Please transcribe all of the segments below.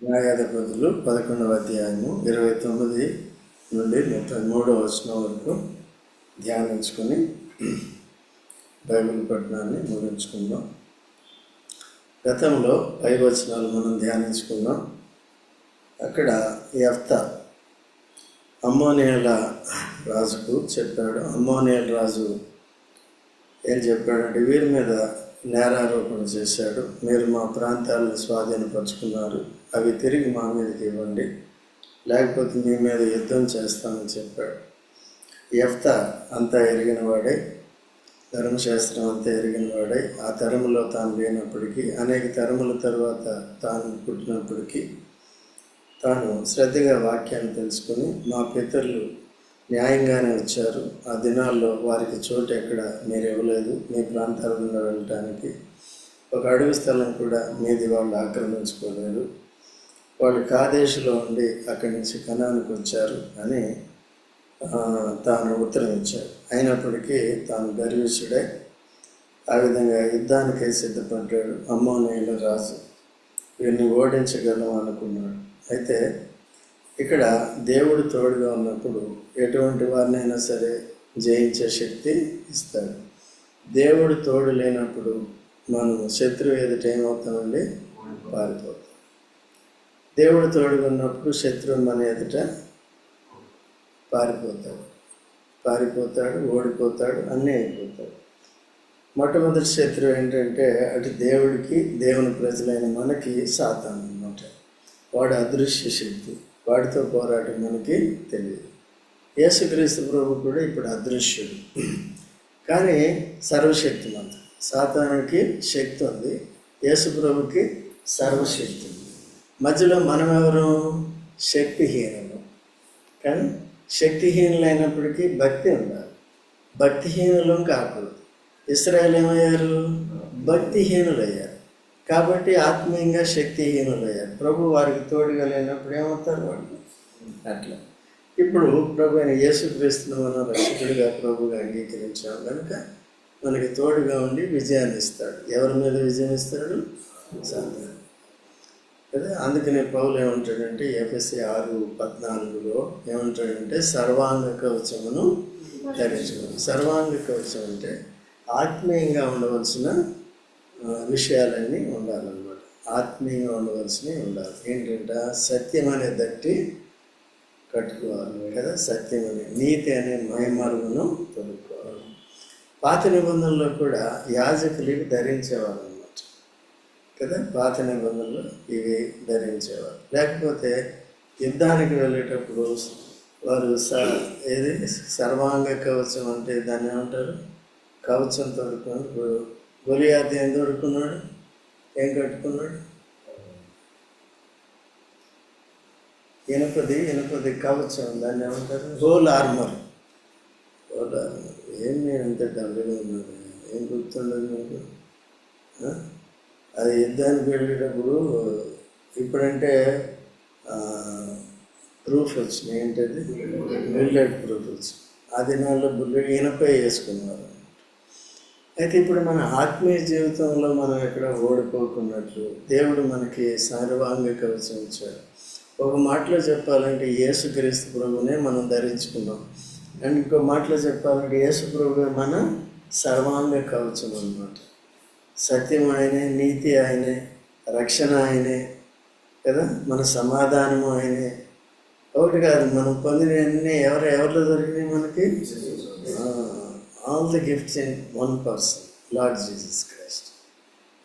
న్యాయాధిపతులు 11వ అధ్యాయము 29 నుండి 33వ వచనం వరకు ధ్యానించుకొని బైబిల్ పఠనాన్ని ముగించుకుందాం. గతంలో 5 వచనాలు మనం ధ్యానించుకున్నాం. అక్కడ యెఫ్తా అమ్మోనియల రాజుకు చెప్పాడు. అమ్మోనియల రాజు ఏం చెప్పాడంటే, వీరి మీద నేరారోపణ చేశాడు. మీరు మా ప్రాంతాలను స్వాధీనపరుచుకున్నారు, అవి తిరిగి మా మీదకి ఇవ్వండి, లేకపోతే మీ మీద యుద్ధం చేస్తామని చెప్పాడు. యెఫ్తా అంతా ఎరిగిన వాడే, ధర్మశాస్త్రం అంతా ఎరిగిన వాడే, ఆ తరములో తాను లేనప్పటికీ, అనేక తరముల తర్వాత తాను పుట్టినప్పటికీ తాను శ్రద్ధగా వాక్యాన్ని తెలుసుకుని, మా పితరులు న్యాయంగానే వచ్చారు, ఆ దినాల్లో వారికి చోటు ఎక్కడ మీరు ఇవ్వలేదు, మీ ప్రాంతాల గుండా వెళ్ళటానికి ఒక అడవి స్థలం కూడా మీది వాళ్ళు ఆక్రమించుకోలేదు, వాళ్ళు కాదేశులో ఉండి అక్కడి నుంచి కనానికి వచ్చారు అని తాను ఉత్తరం ఇచ్చాడు. అయినప్పటికీ తాను గర్విష్ఠుడై ఆ విధంగా యుద్ధానికే సిద్ధపడ్డాడు. అమ్మోనియల రాజు వీరిని ఓడించగలం అనుకున్నాడు. అయితే ఇక్కడ దేవుడు తోడుగా ఉన్నప్పుడు ఎటువంటి వారినైనా సరే జయించే శక్తి ఇస్తాడు. దేవుడు తోడు లేనప్పుడు మనం శత్రువు ఎదుట ఏమవుతామండి? పారిపోతాం. దేవుడు తోడుగా ఉన్నప్పుడు శత్రువు మన ఎదుట పారిపోతాడు, ఓడిపోతాడు, అన్నీ అయిపోతాడు. మొట్టమొదటి శత్రువు ఏంటంటే, అటు దేవుడికి దేవుని ప్రజలైన మనకి సాతాను అన్నమాట. వాడు అదృశ్య శక్తి, వాడితో పోరాటం మనకి తెలియదు. యేసుక్రీస్తు ప్రభు కూడా ఇప్పుడు అదృశ్యుడు, కానీ సర్వశక్తిమంతుడు. సాతానుకి శక్తి ఉంది, యేసు ప్రభుకి సర్వశక్తి ఉంది. మధ్యలో మనం ఎవరు? శక్తిహీనులు. కానీ శక్తిహీనులైనప్పటికీ భక్తి ఉండాలి, భక్తిహీనులు కాకూడదు. ఇశ్రాయేలు ఏమయ్యారు? భక్తిహీనులయ్యారు, కాబట్టి ఆత్మీయంగా శక్తిహీనులయ్యారు. ప్రభు వారికి తోడుగా లేనప్పుడు ఏమవుతారు వాళ్ళు? అట్లా ఇప్పుడు ప్రభు అయిన యేసుక్రీస్తును మనం రక్షకుడిగా ప్రభుగా అంగీకరించాం కనుక మనకి తోడుగా ఉండి విజయాన్ని ఇస్తాడు. ఎవరి మీద విజయం ఇస్తాడు? సాతాను కదా. అందుకనే పౌలు ఏమంటాడంటే, ఎఫెసీ 6:14 ఏమంటాడంటే, సర్వాంగ కవచమును ధరించుకోండి. సర్వాంగ కవచం అంటే ఆత్మీయంగా ఉండవలసిన విషయాలన్నీ ఉండాలన్నమాట. ఆత్మీయంగా ఉండవలసినవి ఉండాలి. ఏంటంటే, సత్యం అనే దట్టి కట్టుకోవాలి కదా, సత్యం అనే నీతి అనే మయమరుగును తొడుక్కోవాలి. పాత నిబంధనలో కూడా యాజకులు ఇవి ధరించేవారు అన్నమాట కదా. పాత నిబంధనలు ఇవి ధరించేవారు. లేకపోతే యుద్ధానికి వెళ్ళేటప్పుడు వారు ఏది సర్వాంగ కవచం అంటే దాన్ని ఏమంటారు? కవచం తొడుక్కుని. ఇప్పుడు గొలియాతు ఏం తొడుక్కున్నాడు? ఏం కట్టుకున్నాడు? ఇనుపది కవచం, దాన్ని ఏమంటారు? Whole armour. ఏం నేను అంత డబ్బుగా ఉన్నాను, ఏం గుర్తుండదు మీకు? అది యుద్ధానికి వెళ్ళేటప్పుడు ఇప్పుడంటే ప్రూఫ్ వచ్చినాయి. ఏంటది? బుల్లెట్ ప్రూఫ్ వచ్చింది. ఆ దినాల్లో బుల్లెట్ ఇనపై వేసుకున్నారు. అయితే ఇప్పుడు మన ఆత్మీయ జీవితంలో మనం ఎక్కడ ఓడిపోకున్నట్లు దేవుడు మనకి సర్వాంగ కవచం ఇచ్చాడు. ఒక మాటలో చెప్పాలంటే యేసుక్రీస్తు ప్రభునే మనం ధరించుకున్నాం. అండ్ ఇంకో మాటలో చెప్పాలంటే యేసు ప్రభువే మన సర్వాంగ కవచం అన్నమాట. సత్యం ఆయనే, నీతి ఆయనే, రక్షణ ఆయనే కదా, మన సమాధానము ఆయనే. ఒకటి కాదు, మనం పొందినవన్నీ ఎవరిలో దొరికినాయి మనకి? All the gifts in one person, lord Jesus Christ.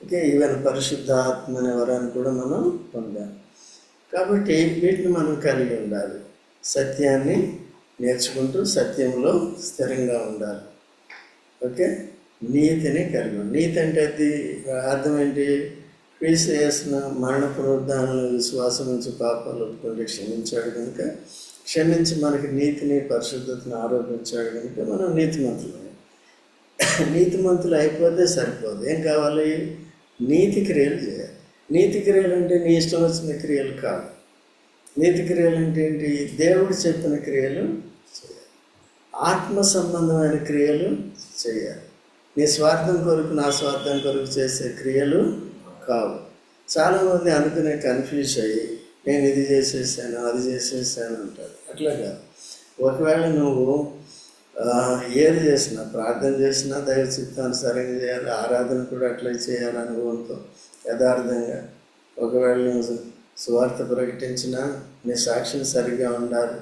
Okay, even పరిశుద్ధ ఆత్మ అనే వరాన్ని కూడా మనం పొందాం. కాబట్టి వీటిని మనం కలిగి ఉండాలి. సత్యాన్ని నేర్చుకుంటూ సత్యంలో స్థిరంగా ఉండాలి. ఓకే, నీతిని కలిగి ఉండాలి. నీతి అంటే అది అర్థం ఏంటి? క్రీస్తు యేసున మరణ పునరుద్ధానంలో విశ్వాసం నుంచి పాపాలు ఒప్పుకుంటే క్షమించాడు కనుక, క్షమించి మనకి నీతిని పరిశుద్ధతను ఆరోపించాడు కనుక మనం నీతిమంతులు. నీతిమంతులు అయిపోతే సరిపోదు, ఏం కావాలి? నీతి క్రియలు చేయాలి. నీతి క్రియలు అంటే నీ ఇష్టం వచ్చిన క్రియలు కాదు. నీతి క్రియలు అంటే ఏంటి? దేవుడు చెప్పిన క్రియలు చేయాలి, ఆత్మ సంబంధమైన క్రియలు చేయాలి. నీ స్వార్థం కొరకు, నా స్వార్థం కొరకు చేసే క్రియలు కావు. చాలామంది అనుకునే కన్ఫ్యూజ్ అయ్యి నేను ఇది చేసేసాను, అది చేసేసాను అంటారు. అట్లా కాదు. ఒకవేళ నువ్వు ఏది చేసినా, ప్రార్థన చేసినా దైవ చిత్తానుసారంగా చేయాలి, ఆరాధన కూడా అట్లా చేయాలి అనుభవంతో, యథార్థంగా. ఒకవేళ నువ్వు సువార్త ప్రకటించినా నీ సాక్ష్యం సరిగ్గా ఉండాలి,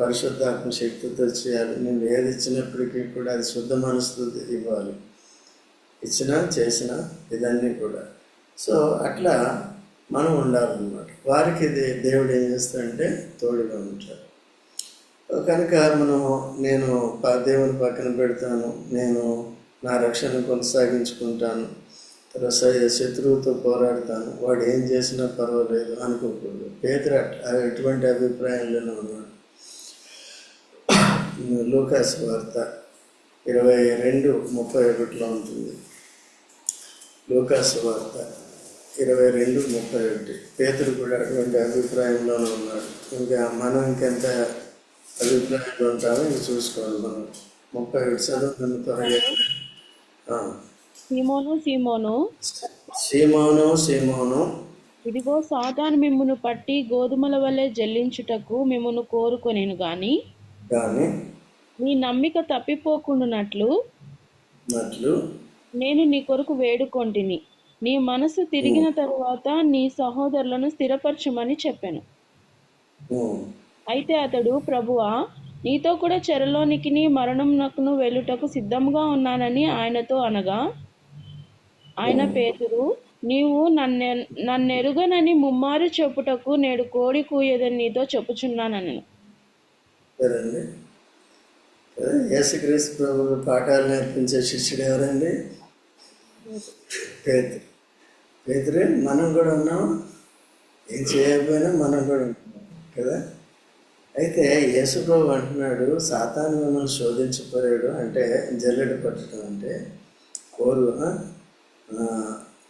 పరిశుద్ధాత్మ శక్తితో చేయాలి. నువ్వు ఏది ఇచ్చినప్పటికీ కూడా అది శుద్ధ మనసుతో ఇవ్వాలి, ఇచ్చినా చేసినా ఇదన్నీ కూడా. సో అట్లా మనం ఉండాలన్నమాట. వారికి దేవుడు ఏం చేస్తాడంటే తోడుగా ఉంటాడు. కనుక నేను దేవుని పక్కన పెడతాను, నేను నా రక్షణ కొనసాగించుకుంటాను, తర్వాత శత్రువుతో పోరాడతాను, వాడు ఏం చేసినా పర్వాలేదు అనుకోకూడదు. పేతురు ఎటువంటి అభిప్రాయంలోనే ఉన్నాడు. లూకాసు వార్త 22:31 ఉంటుంది. లూకాసు వార్త 22:31. పేతురు కూడా అటువంటి అభిప్రాయంలోనే ఉన్నాడు. ఇంకా మనం ఇంకెంత అభిప్రాయాలు ఉంటామో ఇంక చూసుకోవాలి. మనం 31 చదువుతున్న త్వరగా. సీమోను, ఇదిగో సాతాను మిమ్మును పట్టి గోధుమల వలె జల్లించుటకు మిమ్మును కోరుకొనెను గాని నీ నమ్మిక తప్పిపోకుండునట్లు నేను నీ కొరకు వేడుకొంటిని. నీ మనసు తిరిగిన తరువాత నీ సహోదరులను స్థిరపరచుమని చెప్పాను. అయితే అతడు, ప్రభువా, నీతో కూడా చెరలోనికి మరణమునకును వెళ్ళుటకు సిద్ధంగా ఉన్నానని ఆయనతో అనగా, ఆయన పేతురు, నీవు నన్నెరుగనని ముమ్మారు చెప్పుటకు నేడు కోడి కూయదని నీతో చెప్పుచున్నానని. యేసుక్రీస్తు ప్రభువు పాఠాలు నేర్పించే శిష్యుడు ఎవరండి? పేతురే. మనం కూడా ఉన్నాం, ఏం చేయకపోయినా మనం కూడా ఉంటున్నాం కదా. అయితే యేసు ప్రభు అంటున్నాడు, సాతాను మిమ్మల్ని శోధించపోయాడు అంటే, జల్లెడ పట్టడం అంటే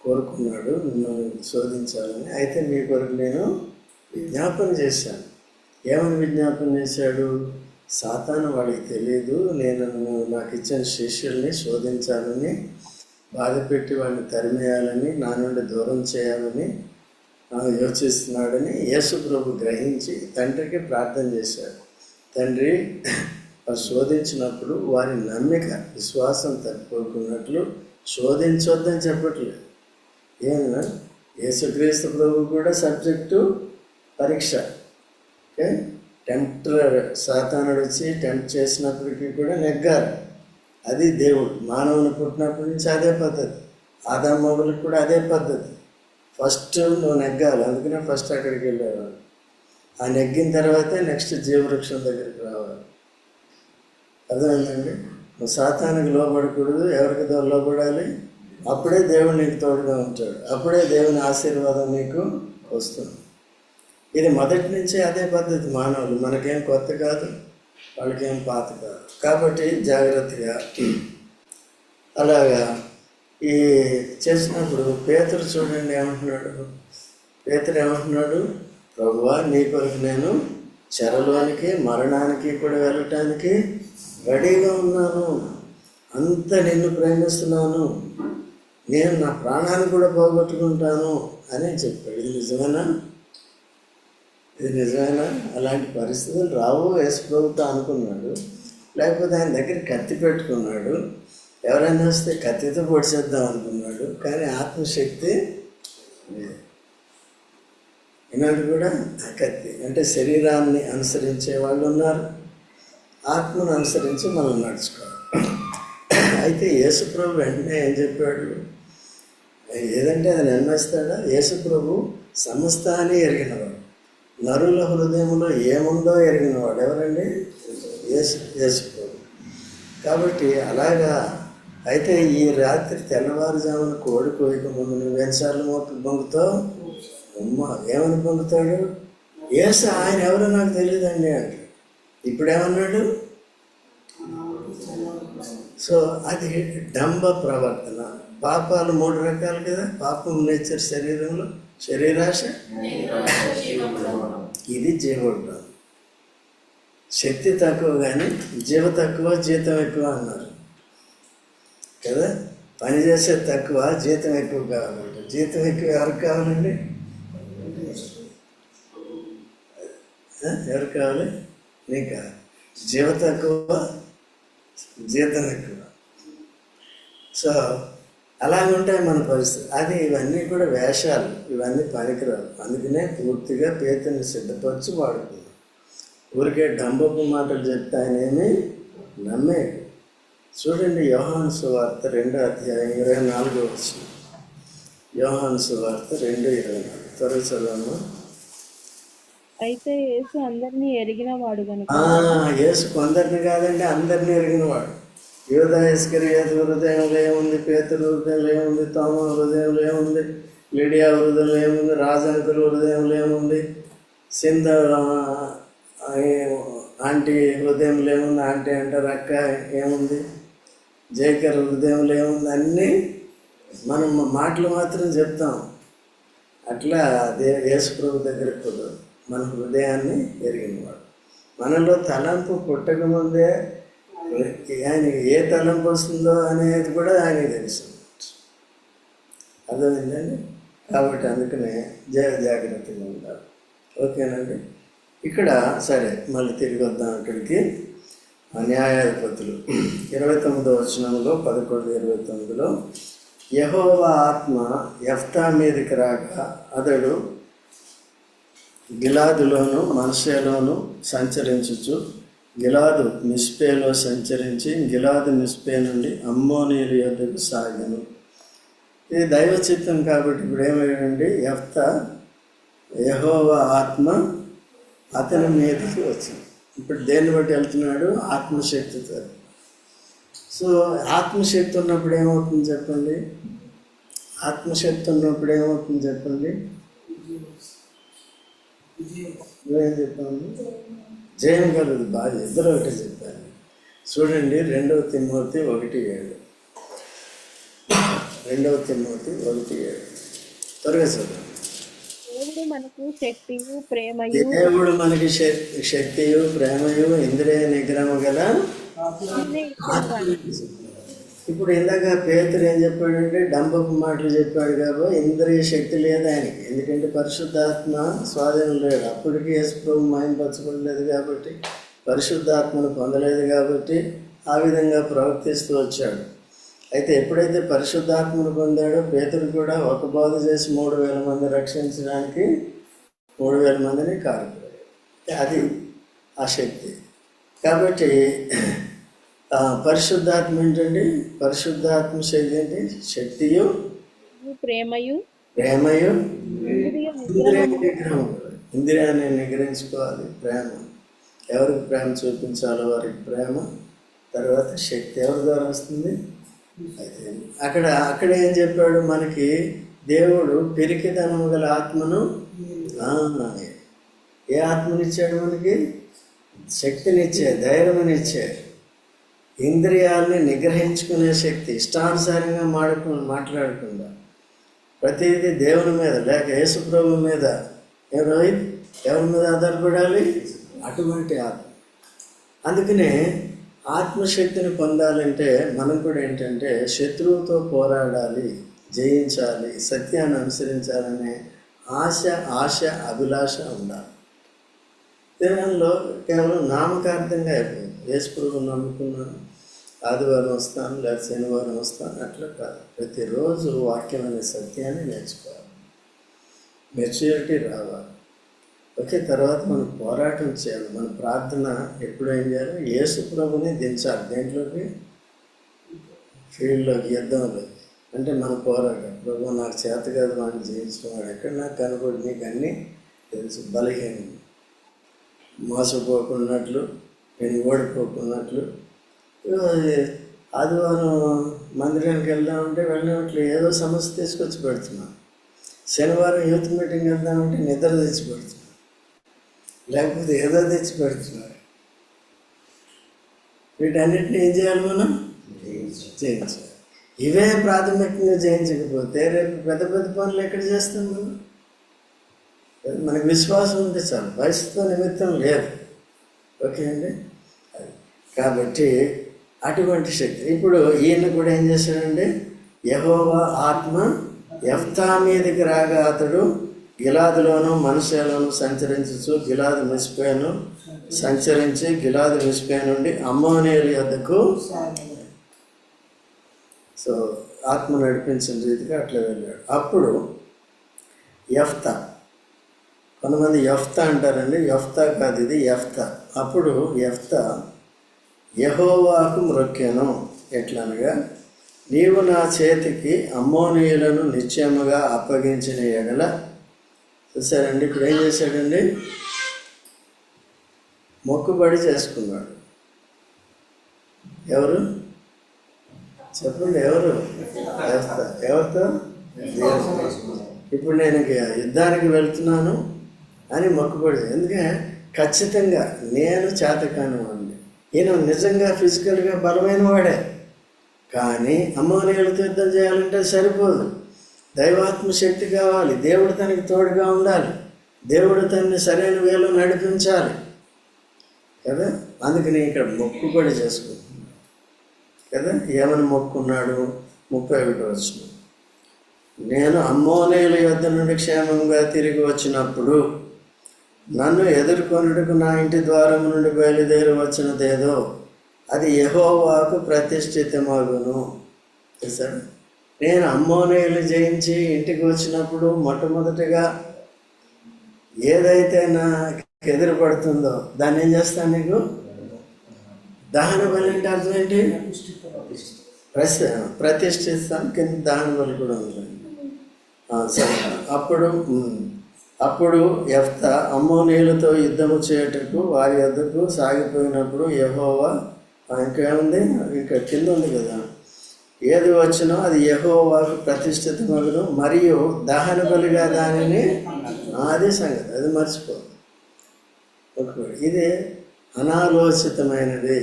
కోరుకున్నాడు మిమ్మల్ని శోధించాలని. అయితే మీ కొరకు నేను విజ్ఞాపన చేశాను. ఏమని విజ్ఞాపన చేశాడు? సాతాను వాడికి తెలియదు, నాకు ఇచ్చిన శిష్యుల్ని శోధించాలని, బాధపెట్టి వాడిని తరిమేయాలని, నా నుండి దూరం చేయాలని యోచిస్తున్నాడని యేసు ప్రభు గ్రహించి తండ్రికి ప్రార్థన చేశాడు. తండ్రి, శోధించినప్పుడు వారి నమ్మిక, విశ్వాసం తప్పిపోకున్నట్లు శోధించొద్దని చెప్పట్లేదు. ఏమన్నా యేసుక్రీస్తు ప్రభు కూడా సబ్జెక్టు పరీక్ష. ఓకే, టెంప్టర్ సాతానుడు వచ్చి టెంప్ట్ చేసినప్పటికీ కూడా నెగ్గాలి. అది దేవుడు. మానవుని పుట్టినప్పటి నుంచి అదే పద్ధతి, ఆదామవ్వలకు కూడా అదే పద్ధతి. ఫస్ట్ నువ్వు నెగ్గాలి, అందుకనే ఫస్ట్ అక్కడికి వెళ్ళేవాడు. ఆ నెగ్గిన తర్వాతే నెక్స్ట్ జీవవృక్షం దగ్గరికి రావాలి. అర్థమైందండి? నువ్వు సాతానికి లోబడకూడదు. ఎవరికి లోబడాలి? అప్పుడే దేవుడు నీకు తోడుగా ఉంటాడు, అప్పుడే దేవుని ఆశీర్వాదం నీకు వస్తుంది. ఇది మొదటి నుంచే అదే పద్ధతి మానవులు. మనకేం కొత్త కాదు, వాళ్ళకేం పాత కాదు. కాబట్టి జాగ్రత్తగా అలాగా ఈ చేసినప్పుడు పేతురు చూడండి ఏమంటున్నాడు. పేతురు ఏమంటున్నాడు? ప్రభువా, నీ కొరకు నేను చెరలోనికి మరణానికి కూడా వెళ్ళటానికి రెడీగా ఉన్నాను, అంత నిన్ను ప్రేమిస్తున్నాను, నేను నా ప్రాణాన్ని కూడా పోగొట్టుకుంటాను అని చెప్పాడు. ఇది నిజమేనా? అలాంటి పరిస్థితులు రావు యేసు ప్రభుతో అనుకున్నాడు. లేకపోతే ఆయన దగ్గర కత్తి పెట్టుకున్నాడు, ఎవరైనా వస్తే కత్తితో పొడిచేద్దాం అనుకున్నాడు. కానీ ఆత్మశక్తి ఈనాడు కూడా ఆ కత్తి అంటే శరీరాన్ని అనుసరించే వాళ్ళు ఉన్నారు, ఆత్మను అనుసరించి మనం నడుచుకోవాలి. అయితే యేసు ప్రభు వెంటనే ఏం చెప్పాడు? ఏదంటే అది నిర్ణయిస్తాడా? యేసు ప్రభు సమస్తాన్ని ఎరిగినవాడు, నరుల హృదయంలో ఏముందో ఎరిగినవాడు. ఎవరండి? యేసు ప్రభు. కాబట్టి అలాగా. అయితే ఈ రాత్రి తెల్లవారుజామున కోడి కోయక ముందు నువ్వెన్నిసార్లు బొంగుతావు? ఏమని పొందుతాడు? యేసు ఆయన ఎవరో నాకు తెలియదండి అంటే. ఇప్పుడేమన్నాడు? సో అది డంబ ప్రవర్తన. పాపాలు 3 రకాలు కదా. పాపం నేచర్ శరీరంలో, శరీరాశ, ఇది జీవోడ్డం. శక్తి తక్కువ కానీ జీవ తక్కువ, జీతం ఎక్కువ అన్నారు కదా. పని చేసే తక్కువ, జీతం ఎక్కువ కావాలంటే. జీతం ఎక్కువ ఎవరికి కావాలండి? ఎవరు కావాలి? నీకు జీవ తక్కువ, జీతం ఎక్కువ. సో అలాగే ఉంటాయి మన పరిస్థితి. అది ఇవన్నీ కూడా వేషాలు, ఇవన్నీ పనికిరావు. అందుకనే పూర్తిగా పేతుని సిద్ధపరిచి వాడుకున్నాం. ఊరికే డంబపు మాటలు చెప్తే ఆయన ఏమి నమ్మేడు. చూడండి, యోహాను సువార్త 2:24. యోహాను సువార్త 2:24 త్వరగా చదవమ్మా. అయితే యేసు అందరినీ ఎరిగిన వాడు గనుక. యేసు కొందరిని కాదండి, అందరినీ ఎరిగినవాడు. యూదా ఇస్కరియోతు హృదయంలో ఏముంది, పేతురు హృదయంలో ఏముంది, తోమా హృదయంలో ఏముంది, లిడియా హృదయంలో ఏముంది, రాజంకుల హృదయంలో ఏముంది, సింధ ఆంటీ హృదయంలో ఏముంది, ఆంటీ అంటారు అక్క ఏముంది, జైకర్ హృదయంలో ఏముంది, అన్నీ మనం మాటలు మాత్రం చెప్తాం. అట్లా యేసు ప్రభు దగ్గరికి కుదరదు. మన హృదయాన్ని ఎరిగినవాడు. మనలో తలంపు పుట్టకముందే ఆయనకి ఏ తలంపు వస్తుందో అనేది కూడా ఆయనకి తెలుసు. అర్థమైందండి? కాబట్టి అందుకనే జాగ్రత్తగా ఉండాలి. ఓకేనండి. ఇక్కడ సరే, మళ్ళీ తిరిగి వద్దాం అక్కడికి. న్యాయాధిపతులు 29వ వచనంలో 11:29 యెహోవా ఆత్మ యెఫ్తా మీదకి రాగా అతడు గిలాదులోను మనషేలోను సంచరించుచు గిలాదు మిస్పేలో సంచరించి గిలాదు మిస్పే నుండి అమ్మోనీయుల యొద్దకు సాగాను. ఇది దైవ చిత్తం కాబట్టి ఇప్పుడు ఏమయ్యాడండి, యెఫ్తా యెహోవా ఆత్మ అతని మీదకి వచ్చింది. ఇప్పుడు దేన్ని బట్టి వెళ్తున్నాడు? ఆత్మశక్తితో. సో ఆత్మశక్తి ఉన్నప్పుడు ఏమవుతుంది చెప్పండి? ఆత్మశక్తి ఉన్నప్పుడు ఏమవుతుంది చెప్పండి? నువ్వేం చెప్పాను? జయం కలదు. బాగా ఇద్దరు ఒకటి చెప్పాను. చూడండి, 2 తిమోతి 1:7. 2 తిమోతి 1:7 త్వరగా చదువు. దేవుడు మనకు శక్తియు ప్రేమయు. దేవుడు మనకి శక్తియు ప్రేమయు ఇంద్రియ నిగ్రహము గల. ఇప్పుడు ఇందాక పేతురు ఏం చెప్పాడంటే డంబపు మాటలు చెప్పాడు కాబట్టి ఇంద్రియ శక్తి లేదు ఆయనకి. ఎందుకంటే పరిశుద్ధాత్మ స్వాధీనం లేడు. అప్పటికి యేసు ప్రభు మాయపరచబడలేదు కాబట్టి, పరిశుద్ధాత్మను పొందలేదు కాబట్టి ఆ విధంగా ప్రవర్తిస్తూ వచ్చాడు. అయితే ఎప్పుడైతే పరిశుద్ధాత్మను పొందాడో పేతురు కూడా ఒక బోధ చేసి 3,000 మంది రక్షించడానికి 3,000 మందిని కారుపోయాడు. అది ఆ శక్తి. కాబట్టి పరిశుద్ధాత్మ ఏంటండి? పరిశుద్ధాత్మ శక్తి ఏంటి? శక్తియు ప్రేమయు ఇంద్రియ నిగ్రహం. ఇంద్రియాన్ని నిగ్రహించుకోవాలి. ప్రేమ, ఎవరికి ప్రేమ చూపించాలో వారికి ప్రేమ. తర్వాత శక్తి ఎవరి ద్వారా వస్తుంది? అయితే అక్కడ ఏం చెప్పాడు మనకి? దేవుడు పిరికితనము గల ఆత్మను, ఏ ఆత్మనిచ్చాడు మనకి? శక్తినిచ్చే, ధైర్యమనిచ్చే, ఇంద్రియాలని నిగ్రహించుకునే శక్తి. ఇష్టానుసారంగా మాట్లాడకుండా ప్రతిదీ దేవుని మీద లేక యేసుప్రభు మీద, రోహిత్ ఎవరి మీద ఆధారపడాలి? అటువంటి ఆత్మ. అందుకనే ఆత్మశక్తిని పొందాలంటే మనం కూడా ఏంటంటే శత్రువుతో పోరాడాలి, జయించాలి, సత్యాన్ని అనుసరించాలనే ఆశ అభిలాష ఉండాలి. దినంలో కేవలం నామకార్థంగా అయిపోయింది. యేసుప్రభువు నమ్ముకున్నాను, ఆదివారం వస్తాను లేదా శనివారం వస్తాను, అట్లా కాదు. ప్రతిరోజు వాక్యం అనే సత్యాన్ని నేర్చుకోవాలి, మెచ్యూరిటీ రావాలి. ఓకే, తర్వాత మనం పోరాటం చేయాలి. మన ప్రార్థన ఎప్పుడు ఏం చేయాలి? యేసు ప్రభుని దించాలి దేంట్లోకి? ఫీల్డ్లోకి, యుద్ధంలో. అంటే మన పోరాటం. ప్రభు నాకు చేత కాదు వాడిని జయించడం, వాడు ఎక్కడ నాకు కనబడి నీకు అన్నీ తెలుసు. బలహీనం, మోసపోకున్నట్లు, నేను ఓడిపోకున్నట్లు. ఆదివారం మందిరానికి వెళ్దామంటే వెళ్ళినట్లు ఏదో సమస్య తీసుకొచ్చి పెడుతున్నాను. శనివారం యూత్ మీటింగ్ వెళ్దామంటే నిద్ర తెచ్చి పెడుతున్నాను, లేకపోతే ఏదో తెచ్చి పెడుతున్నారు. వీటన్నిటిని ఏం చేయాలి? మనం జయించాలి. ఇవే ప్రాథమికంగా జయించకపోతే రేపు పెద్ద పెద్ద పనులు ఎక్కడ చేస్తాం మనం? మనకు విశ్వాసం ఉంటే చాలు, వయసుతో నిమిత్తం లేదు. ఓకే అండి. కాబట్టి అటువంటి శక్తి. ఇప్పుడు ఈయన కూడా ఏం చేశాడండి? యెహోవా ఆత్మ యెఫ్తా మీదకి రాగా అతడు గిలాదులోను మనషేలోను సంచరించు గిలాదు మిస్పేను సంచరించి గిలాదు మిస్పే నుండి అమ్మోనీయుల యొద్దకు సో ఆత్మ నడిపించిన రీతిగా అట్లా వెళ్ళాడు. అప్పుడు యెఫ్తా, కొంతమంది యెఫ్తా అంటారండి, యెఫ్తా కాదు ఇది యెఫ్తా. అప్పుడు యెఫ్తా యెహోవాకు మ్రొక్కెను, ఎట్లనగా నీవు నా చేతికి అమ్మోనీయులను నిశ్చయముగా అప్పగించిన ఎడల. చూసారండి, ఇప్పుడు ఏం చేశాడండి? మొక్కుబడి చేసుకున్నాడు. ఎవరు చెప్పండి? ఎవరు? ఎవరితో? ఇప్పుడు నేను యుద్ధానికి వెళ్తున్నాను అని మొక్కుబడి. ఎందుకంటే ఖచ్చితంగా నేను చేతకాని వాడిని. ఈయన నిజంగా ఫిజికల్గా బలమైన వాడే, కానీ అమ్మోనీయులతో యుద్ధం చేయాలంటే సరిపోదు. దైవాత్మ శక్తి కావాలి, దేవుడు తనకి తోడుగా ఉండాలి, దేవుడు తనని సరైన వేలో నడిపించాలి కదా. అందుకని ఇక్కడ మొక్కుబడి చేసుకుంటున్నాడు కదా. ఏమని మొక్కున్నాడు? 31 వచనం, నేను అమ్మోనీయుల యొద్ద నుండి క్షేమంగా తిరిగి వచ్చినప్పుడు నన్ను ఎదుర్కొనుటకు నా ఇంటి ద్వారం నుండి బయలుదేరి వచ్చినదేదో అది యెహోవాకు ప్రతిష్ఠితమగును. చూసారు, నేను అమ్మోనీయులు జయించి ఇంటికి వచ్చినప్పుడు మొట్టమొదటిగా ఏదైతే నాకు ఎదురుపడుతుందో దాన్ని ఏం చేస్తాను? నీకు దహన బలి అంటే అర్థం ఏంటి? ప్రతిష్ఠిస్తాను. కింద దహన బలి కూడా ఉందండి. సరే, అప్పుడు యెఫ్తా అమ్మోనీయులతో యుద్ధము చేయుటకు వారి వద్దకు సాగిపోయినప్పుడు యెహోవా, ఇంకేముంది, ఇంకా కింద ఉంది కదా, ఏది వచ్చినో అది యెహోవాకు ప్రతిష్ఠితమగును మరియు దహన బలిగా దానిని, అది సంగతి, అది మర్చిపో. ఇది అనాలోచితమైనది,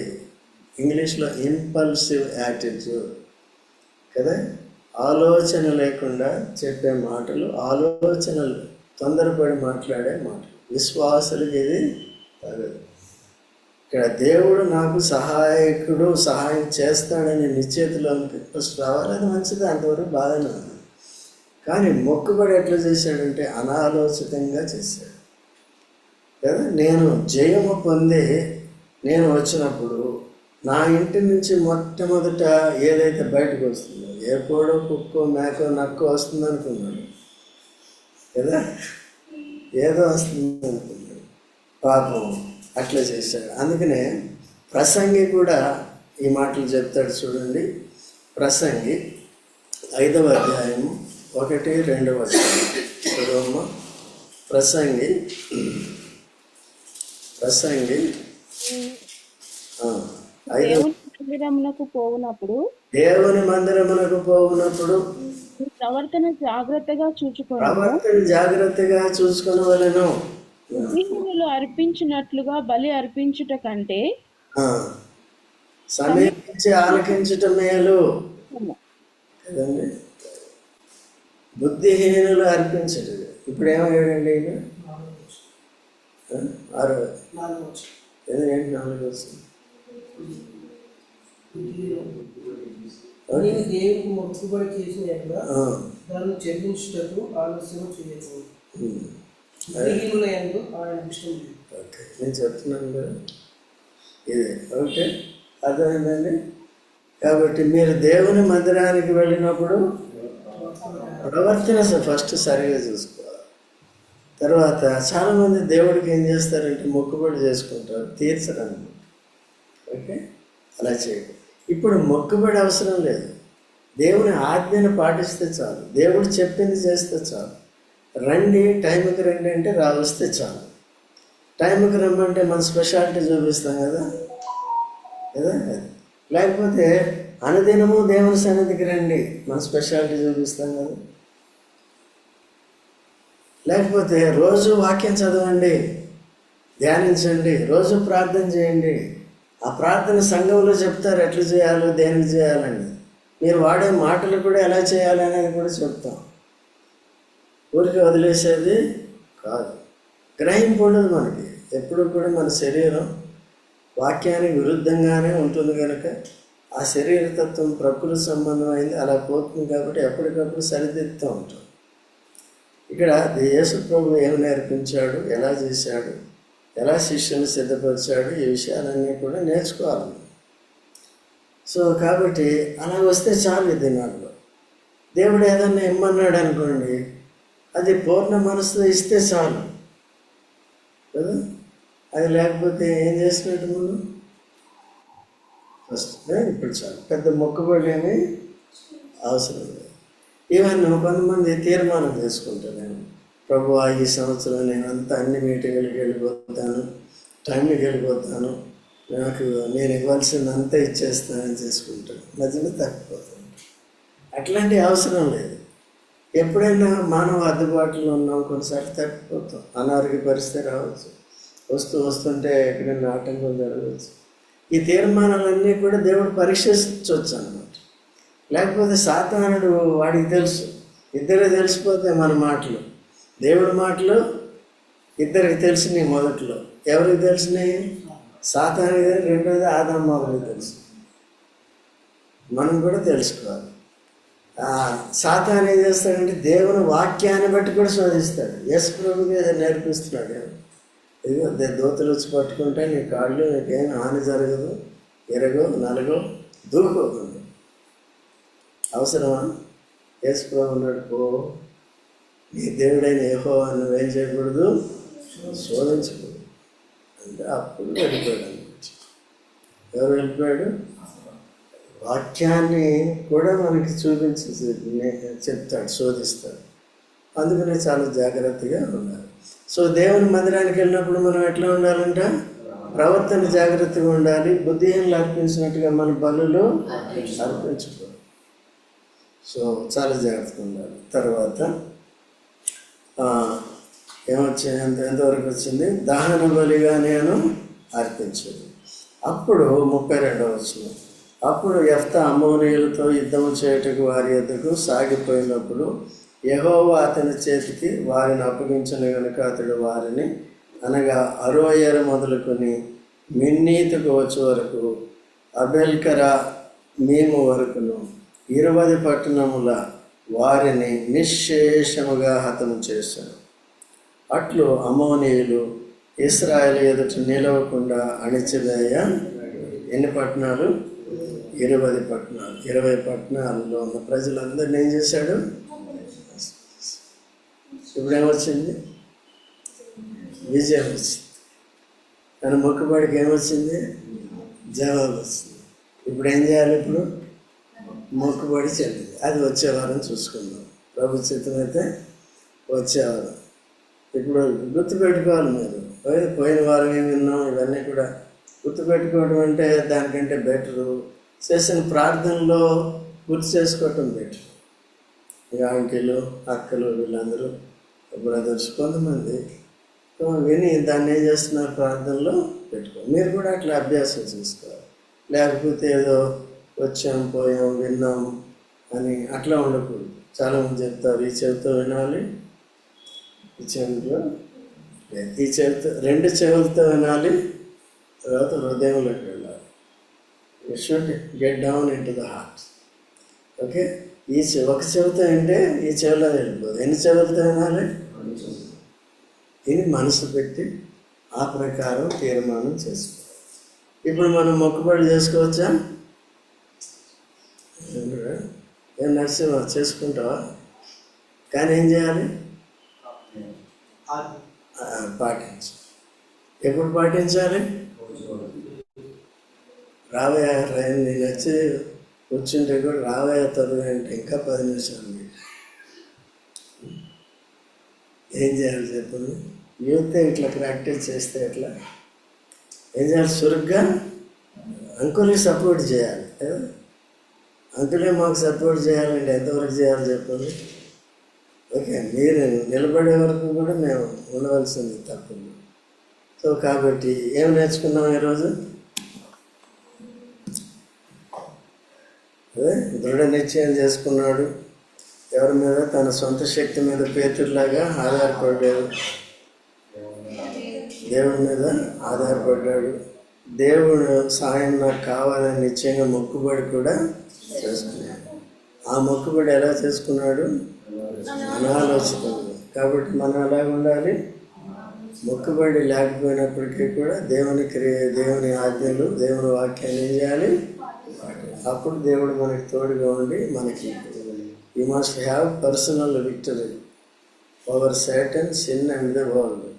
ఇంగ్లీష్లో ఇంపల్సివ్ యాటిట్యూడ్ కదా. ఆలోచన లేకుండా చెప్పే మాటలు, ఆలోచనలు తొందరపడి మాట్లాడే మాటలు, విశ్వాసులకి ఇది తగదు. ఇక్కడ దేవుడు నాకు సహాయకుడు, సహాయం చేస్తాడని నిశ్చేతిలో ఫస్ట్ రావాలి, అది మంచిది, అంతవరకు బాగానే ఉంది. కానీ మొక్కుబడి ఎట్లా చేశాడంటే అనాలోచితంగా చేశాడు కదా. నేను జయము పొంది నేను వచ్చినప్పుడు నా ఇంటి నుంచి మొట్టమొదట ఏదైతే బయటకు వస్తుందో, ఏ కోడో కుక్కో మేకో నక్కో వస్తుంది అనుకున్నాడు కదా, ఏదో వస్తుంది అనుకున్నాడు. పాపం అట్లా చేశాడు. అందుకనే ప్రసంగి కూడా ఈ మాటలు చెప్తాడు చూడండి. ప్రసంగి 5వ అధ్యాయము 1-2 చదవమ్మ. ప్రసంగి దేవుని మందిరమునకు పోవునప్పుడు ప్రవర్తన జాగ్రత్తగా చూసుకొనవలెను. బుద్ధిహీనులు అర్పించినట్లుగా బలి అర్పించుట కంటే సమీపించి ఆలకించుట మేలు కదండి. బుద్ధిహీనులు అర్పించడు. ఇప్పుడు ఏమయ్యాడండి ఈయన? 4 వస్తుంది. దేవునికి మొక్కుబడి చేసిన దాన్ని చెల్లించుటకు ఆలస్యం చేయకూడదు. ఓకే, నేను చెప్తున్నాను కదా ఇది. ఓకే, అర్థమైందండి. కాబట్టి మీరు దేవుని మందిరానికి వెళ్ళినప్పుడు ప్రవర్తన ఫస్ట్ సరిగా చూసుకోవాలి. తర్వాత చాలామంది దేవుడికి ఏం చేస్తారంటే మొక్కుబడి చేసుకుంటారు, తీర్చడానికి. ఓకే, అలా చేయకూడదు. ఇప్పుడు మొక్కుబడి అవసరం లేదు, దేవుని ఆజ్ఞను పాటిస్తే చాలు, దేవుడు చెప్పింది చేస్తే చాలు. రండి, టైంకి రండి అంటే వస్తే చాలు. టైంకి రమ్మంటే మన స్పెషాలిటీ చూపిస్తాం కదా. లేకపోతే అనుదినము దేవుని సన్నిధికి రండి, మన స్పెషాలిటీ చూపిస్తాం కదా. లేకపోతే రోజు వాక్యం చదవండి, ధ్యానించండి, రోజు ప్రార్థన చేయండి. ఆ ప్రార్థన సంఘంలో చెప్తారు ఎట్లా చేయాలో, దేనికి చేయాలని. మీరు వాడే మాటలు కూడా ఎలా చేయాలి అనేది కూడా చెప్తాం. ఊరికి వదిలేసేది కాదు. గ్రహింపు ఉండదు మనకి. ఎప్పుడు కూడా మన శరీరం వాక్యానికి విరుద్ధంగానే ఉంటుంది కనుక ఆ శరీరతత్వం ప్రకృతి సంబంధమైంది, అలా పోతుంది. కాబట్టి ఎప్పటికప్పుడు సరిదిద్దుతూ ఉంటాం. ఇక్కడ యేసు ప్రభు ఏం నేర్పించాడు, ఎలా చేశాడు, ఎలా శిష్యుని సిద్ధపరిచాడు, ఈ విషయాలన్నీ కూడా నేర్చుకోవాలి. సో కాబట్టి అలా వస్తే చాలు ఈ దినాల్లో. దేవుడు ఏదన్నా ఇమ్మన్నాడు అనుకోండి, అది పూర్ణ మనసులో ఇస్తే చాలు కదా. అది లేకపోతే ఏం చేసినట్టు మనం ఫస్ట్ ఇప్పుడు చాలు, పెద్ద మొక్కుబడి ఏమీ అవసరం లేదు. ఇవన్నీ కొంతమంది తీర్మానం చేసుకుంటాను, నేను ప్రభువా ఈ సంవత్సరం నేను అంతా అన్ని మీటింగులకి వెళ్ళిపోతాను, టైంకి వెళ్ళిపోతాను, నాకు నేను ఇవ్వాల్సిందంతా ఇచ్చేస్తానని చేసుకుంటాను, మధ్యలో తప్పిపోతాను. అట్లాంటి అవసరం లేదు. ఎప్పుడైనా మానవ అందుబాటులో ఉన్నాం, కొన్నిసార్లు తప్పిపోతాం, అనారోగ్య పరిస్థితి రావచ్చు, వస్తుంటే ఎక్కడైనా ఆటంకం జరగవచ్చు. ఈ తీర్మానాలన్నీ కూడా దేవుడు పరీక్షించవచ్చు అన్నమాట. లేకపోతే సాతానుడు వాడికి తెలుసు, ఇద్దరికి తెలిసిపోతే మన మాటలు, దేవుడి మాటలు ఇద్దరికి తెలిసినాయి. మొదట్లో ఎవరికి తెలిసినాయి? సాతానుడికి, రెండోది ఆదామవ్వకి తెలుసు. మనం కూడా తెలుసుకోవాలి. సాతాను ఏం చేస్తాడంటే దేవుని వాక్యాన్ని బట్టి కూడా శోధిస్తాడు. యేసు ప్రభుకి ఏదో నేర్పిస్తున్నాడు, ఇదిగో దూతలు వచ్చి పట్టుకుంటే నీ కాళ్ళు నీకేం హాని జరగదు, ఎరగో నలగో దూకోకుండా. అవసరమా? యేసు ప్రభు ఉన్నాడు, పో నీ దేవుడైన యెహోవా నువ్వేం చేయకూడదు, శోధించకూడదు అంటే అప్పుడు వెళ్ళిపోయాడు అన్నమాట. ఎవరు వెళ్ళిపోయాడు? వాక్యాన్ని కూడా మనకి చూపించి చెప్తాడు, శోధిస్తాడు. అందుకనే చాలా జాగ్రత్తగా ఉండాలి. సో దేవుని మందిరానికి వెళ్ళినప్పుడు మనం ఎట్లా ఉండాలంట? ప్రవర్తన జాగ్రత్తగా ఉండాలి. బుద్ధిహీనులు అర్పించినట్టుగా మన బలులు అర్పించుకోవాలి. సో చాలా జాగ్రత్తగా ఉండాలి. తర్వాత ఎంతవరకు వచ్చింది? దహన బలిగా నేను అర్పించాను. అప్పుడు 32వ వచనం, అప్పుడు యెఫ్తా అమ్మోనీయులతో యుద్ధము చేయుటకు వారి యొద్దకు సాగిపోయినప్పుడు యెహోవా అతని చేతికి వారిని అప్పగించిన కనుక అతడు వారిని, అనగా అరోయేరు మొదలుకొని మిన్నీతుకు వచ్చే వరకు అబెల్కరా మీము వరకును 20 పట్టణముల వారిని నిశ్శేషముగా హతము చేశాను. అట్లు అమ్మోనీయులు ఇశ్రాయేలు ఎదుట నిలవకుండా అణిచివేయ ఎన్ని పట్టణాలు? 20 పట్టణాలు. 20 పట్టణాలలో ఉన్న ప్రజలందరినీ ఏం చేశాడు? ఇప్పుడు ఏమొచ్చింది? విజయం వచ్చింది. తన మొక్కుబడికి ఏమొచ్చింది? జవాబు వచ్చింది. ఇప్పుడు ఏం చేయాలి? ఇప్పుడు మొక్కుబడి చెల్లింది. అది వచ్చే వారం చూసుకుందాం. ప్రభు చిత్తమైతే వచ్చేవారం. ఇప్పుడు గుర్తుపెట్టుకోవాలి మీరు. పోయిన వారం ఏమి విన్నాం, ఇవన్నీ కూడా గుర్తుపెట్టుకోవడం అంటే దానికంటే బెటరు చేసిన ప్రార్థనలో గుర్తు చేసుకోవటం బెటర్. ఇక ఆంటీలు అక్కలు వీళ్ళందరూ బ్రదర్స్ కొంతమంది విని దాన్ని ఏం చేస్తున్నారు? ప్రార్థనలో పెట్టుకోవాలి. మీరు కూడా అట్లా అభ్యాసం చేసుకోవాలి. లేకపోతే ఏదో వచ్చాం పోయాం విన్నాం అని అట్లా ఉండకూడదు. చాలామంది చెప్తారు ఈ చెవితో వినాలి, ఈ చెవిలో ఈ చెవితో, 2 చెవులతో వినాలి, తర్వాత హృదయంలోకి వెళ్ళాలి. You should get down in to the heart. Okay, ఒక చెవితో వింటే ఈ చెవిలో వెళ్ళిపోదు. ఎన్ని చెవులతో వినాలి? ఇది మనసు పెట్టి ఆ ప్రకారం తీర్మానం చేసుకోవాలి. ఇప్పుడు మనం మొక్కుబడి చేసుకోవచ్చా? ఏం నరసింహ చేసుకుంటావా? కానీ ఏం చేయాలి? పాటించాలి. ఎప్పుడు పాటించాలి? రావయ్య నేను వచ్చి కూర్చుంటే కూడా రావయ్య త్వరగా అంటే ఇంకా 10 నిమిషాలు. ఏం చేయాలి చెప్పండి? యూత్ ఇట్లా ప్రాక్టీస్ చేస్తే ఎట్లా? ఏం చేయాలి? చురుగ్గా అంకుల్ని సపోర్ట్ చేయాలి కదా. అంకులే మాకు సపోర్ట్ చేయాలంటే ఎంతవరకు చేయాలి చెప్పండి? ఓకే, మీరు నిలబడే వరకు కూడా మేము ఉండవలసింది తప్పదు. సో కాబట్టి ఏం నేర్చుకున్నాం ఈరోజు? అదే దృఢ నిశ్చయం చేసుకున్నాడు. ఎవరి మీద? తన సొంత శక్తి మీద పేతురులాగా ఆధారపడ్డాడు. దేవుడి మీద ఆధారపడ్డాడు. దేవుడు సాయం నాకు కావాలని నిశ్చయంగా మొక్కుబడి కూడా చేసుకున్నాడు. ఆ మొక్కుబడి ఎలా చేసుకున్నాడు? అనాలోచితంగా. కాబట్టి మనం ఎలాగ ఉండాలి? మొక్కుబడి లేకపోయినప్పటికీ కూడా దేవుని ఆజ్ఞలు, దేవుని వాక్యాన్ని ఏం చేయాలి? అప్పుడు దేవుడు మనకి తోడుగా ఉండి మనకి you must have personal victory over Satan, sin and the world.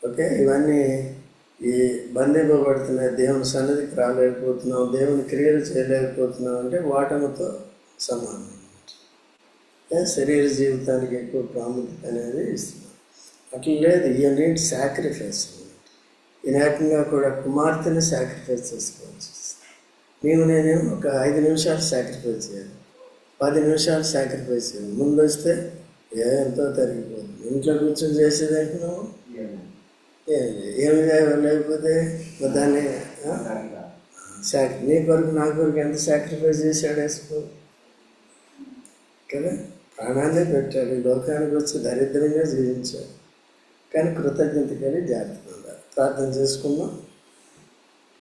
Okay, ఇవన్నీ ఈ బంధింపబడుతున్నాయి. దేవుని సన్నిధికి రాలేకపోతున్నాం, దేవుని క్రియలు చేయలేకపోతున్నాం అంటే వాటముతో సమానం. శరీర జీవితానికి ఎక్కువ ప్రాముఖ్యత అనేది ఇస్తున్నాం. అట్లా లేదు, యూ నీడ్ సాక్రిఫైస్. ఈ రకంగా కూడా కుమార్తెని సాక్రిఫైస్ చేసుకోవచ్చు. నేనేమో ఒక 5 నిమిషాలు సాక్రిఫైస్ చేయాలి, 10 నిమిషాలు సాక్రిఫైస్ చేయాలి. ముందు వస్తే ఎంతో తరిగిపోతుంది. ఇంట్లో కూర్చొని చేసేది అంటున్నావు, ఏమి లేకపోతే దాన్ని నీ కొరకు నా కొరకు ఎంత సాక్రిఫైస్ చేశాడు వేసుకో కదా. ప్రాణాన్ని పెట్టాడు, ఈ లోకానికి వచ్చి దరిద్రంగా జీవించాడు. కానీ కృతజ్ఞత కలిగి జాగ్రత్తగా ఉండాలి. ప్రార్థన చేసుకుందాం.